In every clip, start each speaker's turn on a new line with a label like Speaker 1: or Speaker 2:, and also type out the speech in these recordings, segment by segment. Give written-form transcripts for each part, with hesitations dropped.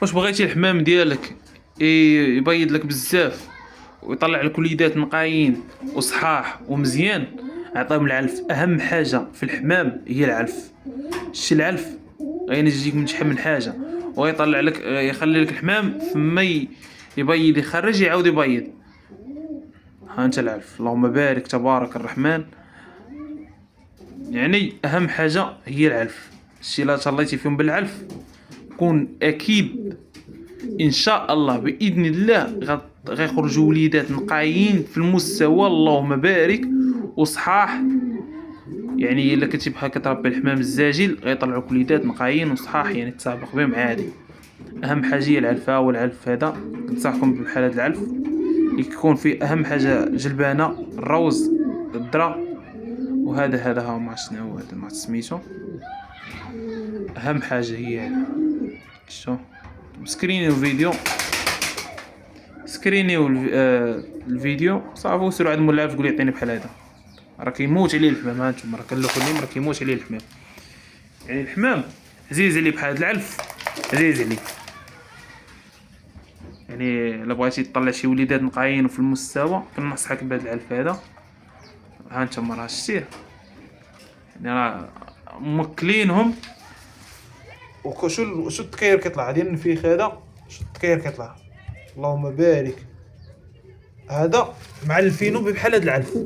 Speaker 1: واش بغيتي الحمام ديالك يبيض لك بزاف ويطلع لك وليدات نقايين وصحاح ومزيان؟ عطيهم العلف. اهم حاجه في الحمام هي العلف. شتي العلف غينجيك من شحال من حاجه، ويطلع لك يخلي لك الحمام فما يبيض يخرج يعاود يبيض. ها انت العلف، اللهم بارك تبارك الرحمن. يعني اهم حاجه هي العلف. شتي لا تهليتي فيهم بالعلف كون اكيد ان شاء الله باذن الله غيخرجوا وليدات نقايين في المستوى، اللهم بارك، وصحاح. يعني الا كنتي بحال كتربي الحمام الزاجل غيطلعوك وليدات نقايين وصحاح، يعني تسابق بهم عادي. اهم حاجه هي العلفه، والعلف هذا كنصحكم بحال هذا العلف اللي كيكون فيه اهم حاجه جلبانه، الروز، الذره. وهذا ها ما عرفت شنو هو هذا، ما عرفت سميتو. اهم حاجه هي هذا. شو سكرينيو الفيديو، سكرينيو الفيديو صافي، وسيروا عند مول العلف قول يعطيني بحال هذا. راه كيموت عليه الحمام، ها انتم راه كنلوحوا لهم راه كيموت عليه الحمام. يعني الحمام عزيز عليه بحال هذا العلف، عزيز عليه. يعني الا بغيتي تطلع شي وليدات نقايين وفي المستوى كنصحك بهذا العلف هذا. ها انتم راه شتيه، يعني راه موكلينهم. شو التكير كيطلع ديال النفيخ هذا، شو التكير كيطلع، اللهم بارك. هذا معلفينو بحال هذا العلف،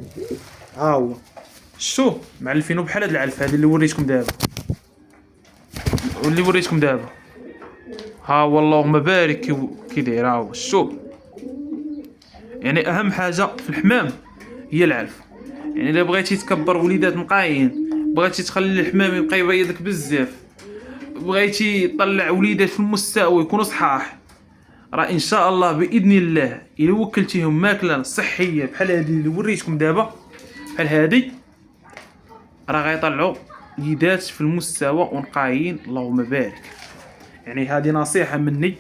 Speaker 1: ها هو شتو معلفينو بحال هذا العلف هذا اللي وريتكم دابا، واللي وريتكم دابا. ها هو اللهم بارك كي داير. ها هو شتو. يعني اهم حاجه في الحمام هي العلف. يعني الا بغيتي تكبر وليدات نقايين، بغيتي تخلي الحمام يبقى يبيض لك بزاف، بغيتي تطلع وليدات في المستوى يكونوا صحاح، راه ان شاء الله باذن الله الا وكلتيهم ماكله صحيه بحال هذه اللي وريتكم دابا، بحال هذه، راه غيطلعوا وليدات في المستوى ونقايين، اللهم بارك. يعني هذه نصيحه مني،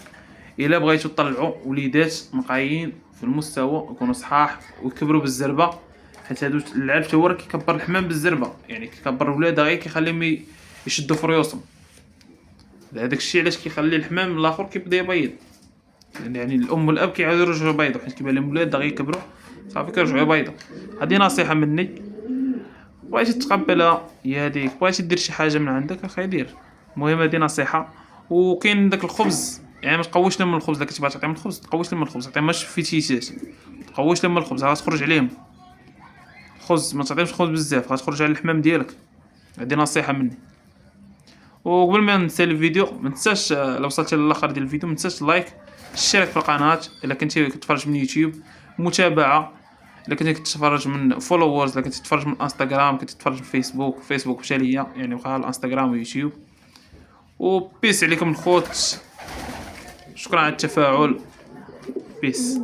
Speaker 1: الا بغيتوا تطلعوا وليدات نقايين في المستوى يكونوا صحاح ويكبروا بالزربه، حيت هادو العلف هو راه كيكبر الحمام بالزربه، يعني كيكبر ولادها غير كيخليهم يشدوا في ريوسهم. هذاك الشيء علاش كيخلي الحمام الاخر كيبدا يبيض، يعني الام والاب كيعاودوا يرجعوا يبيضوا حيت كيبان لهم ولاد غير يكبروا صافي كيرجعوا يبيضوا. هذه نصيحه مني، بغيتي تقبلها هي هذيك، بغيتي دير شي حاجه من عندك اخي دير. المهم هذه نصيحه. وكاين داك الخبز، يعني ما تقويش لهم الخبز، الا كنتي باغي تعطيهم الخبز تقويش لهم الخبز، تعطيهم ماشي فيتيسات، تقويش لهم الخبز غتخرج عليهم. الخبز ما تعطيهمش خبز بزاف غتخرج على الحمام ديالك. هذه نصيحه مني. وقبل ما ننسى الفيديو ما تنساش، لو وصلتي للاخر ديال الفيديو ما تنساش اللايك، الاشتراك في القناه الا كنتي كتفرج من يوتيوب، متابعه الا كنتي كتفرج من فولوورز، الا كنتي تتفرج من انستغرام، كنتي تتفرج من فيسبوك مشى ليا، يعني بقى الانستغرام ويوتيوب. وبيس عليكم الخوت، شكرا على التفاعل. بيس.